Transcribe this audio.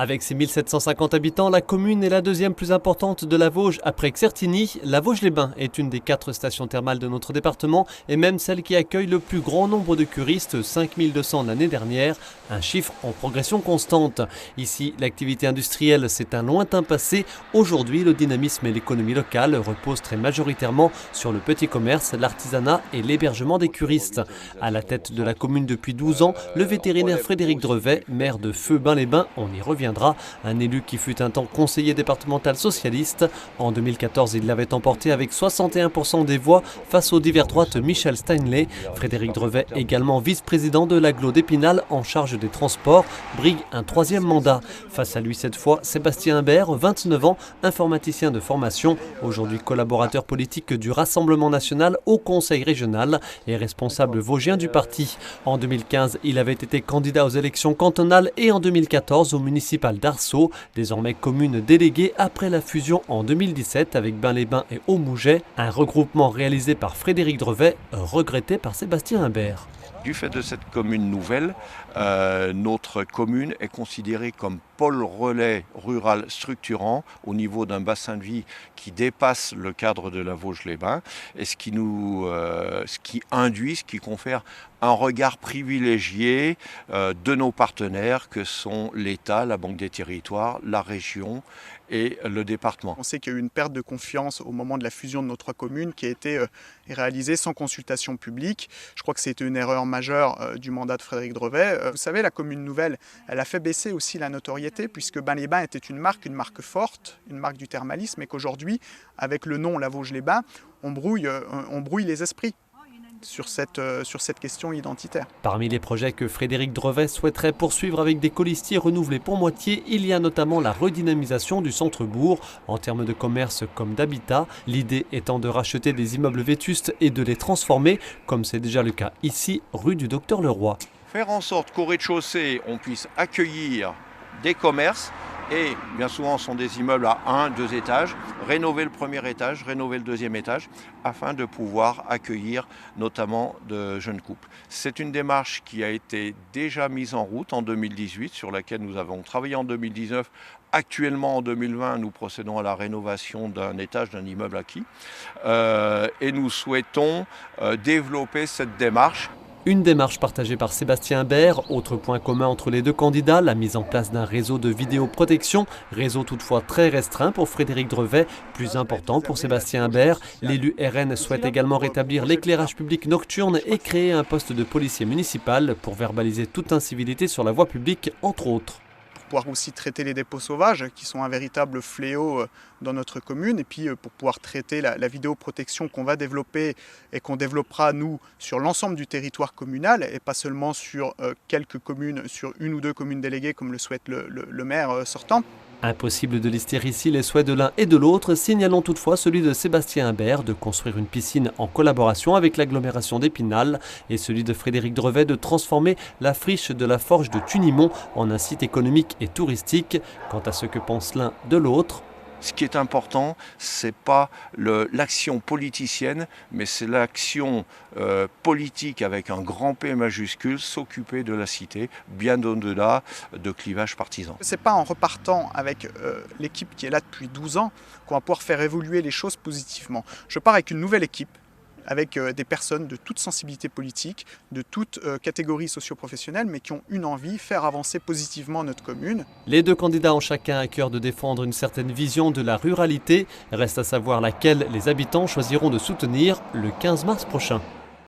Avec ses 1750 habitants, la commune est la deuxième plus importante de la Vosges après Certigny. La Vosges-les-Bains est une des 4 stations thermales de notre département et même celle qui accueille le plus grand nombre de curistes, 5200 l'année dernière, un chiffre en progression constante. Ici, l'activité industrielle, c'est un lointain passé. Aujourd'hui, le dynamisme et l'économie locale reposent très majoritairement sur le petit commerce, l'artisanat et l'hébergement des curistes. À la tête de la commune depuis 12 ans, le vétérinaire Frédéric Drevet, maire de Feux-Bains-les-Bains, on y reviendra. Un élu qui fut un temps conseiller départemental socialiste. En 2014, il l'avait emporté avec 61% des voix face au divers droite Michel Steinley. Frédéric Drevet, également vice-président de l'agglo d'Épinal en charge des transports, brigue un 3e mandat. Face à lui cette fois, Sébastien Imbert, 29 ans, informaticien de formation, aujourd'hui collaborateur politique du Rassemblement national au Conseil régional et responsable vosgien du parti. En 2015, il avait été candidat aux élections cantonales et en 2014 au municipal d'Arceau, désormais commune déléguée après la fusion en 2017 avec Bains-les-Bains et Haut-Mouget, un regroupement réalisé par Frédéric Drevet, regretté par Sébastien Imbert. Du fait de cette commune nouvelle, notre commune est considérée comme pôle relais rural structurant au niveau d'un bassin de vie qui dépasse le cadre de la Vosges-les-Bains et ce qui confère un regard privilégié de nos partenaires que sont l'État, la Banque des Territoires, la région et le département. On sait qu'il y a eu une perte de confiance au moment de la fusion de nos 3 communes qui a été réalisée sans consultation publique. Je crois que c'était une erreur majeure du mandat de Frédéric Drevet. Vous savez, la commune nouvelle, elle a fait baisser aussi la notoriété puisque Bains-les-Bains était une marque forte, une marque du thermalisme et qu'aujourd'hui, avec le nom La Vosges-les-Bains, on brouille les esprits sur cette question identitaire. Parmi les projets que Frédéric Drevet souhaiterait poursuivre avec des colistiers renouvelés pour moitié, il y a notamment la redynamisation du centre-bourg en termes de commerce comme d'habitat, l'idée étant de racheter des immeubles vétustes et de les transformer, comme c'est déjà le cas ici, rue du Docteur Leroy. Faire en sorte qu'au rez-de-chaussée, on puisse accueillir des commerces, et bien souvent ce sont des immeubles à 1-2 étages, rénover le premier étage, rénover le deuxième étage, afin de pouvoir accueillir notamment de jeunes couples. C'est une démarche qui a été déjà mise en route en 2018, sur laquelle nous avons travaillé en 2019. Actuellement, en 2020, nous procédons à la rénovation d'un étage d'un immeuble acquis et nous souhaitons développer cette démarche. Une démarche partagée par Sébastien Imbert. Autre point commun entre les deux candidats, la mise en place d'un réseau de vidéoprotection, réseau toutefois très restreint pour Frédéric Drevet, plus important pour Sébastien Imbert. L'élu RN souhaite également rétablir l'éclairage public nocturne et créer un poste de policier municipal pour verbaliser toute incivilité sur la voie publique, entre autres. Pouvoir aussi traiter les dépôts sauvages qui sont un véritable fléau dans notre commune et puis pour pouvoir traiter la vidéoprotection qu'on va développer et qu'on développera nous sur l'ensemble du territoire communal et pas seulement sur quelques communes, sur 1 ou 2 communes déléguées comme le souhaite le maire sortant. Impossible de lister ici les souhaits de l'un et de l'autre, signalons toutefois celui de Sébastien Imbert de construire une piscine en collaboration avec l'agglomération d'Épinal et celui de Frédéric Drevet de transformer la friche de la forge de Tunimont en un site économique et touristique. Quant à ce que pense l'un de l'autre, ce qui est important, ce n'est pas l'action politicienne, mais c'est l'action politique avec un grand P majuscule, s'occuper de la cité, bien au-delà de clivages partisans. Ce n'est pas en repartant avec l'équipe qui est là depuis 12 ans qu'on va pouvoir faire évoluer les choses positivement. Je pars avec une nouvelle équipe, avec des personnes de toute sensibilité politique, de toute catégorie socio-professionnelle, mais qui ont une envie, faire avancer positivement notre commune. Les deux candidats ont chacun à cœur de défendre une certaine vision de la ruralité. Reste à savoir laquelle les habitants choisiront de soutenir le 15 mars prochain.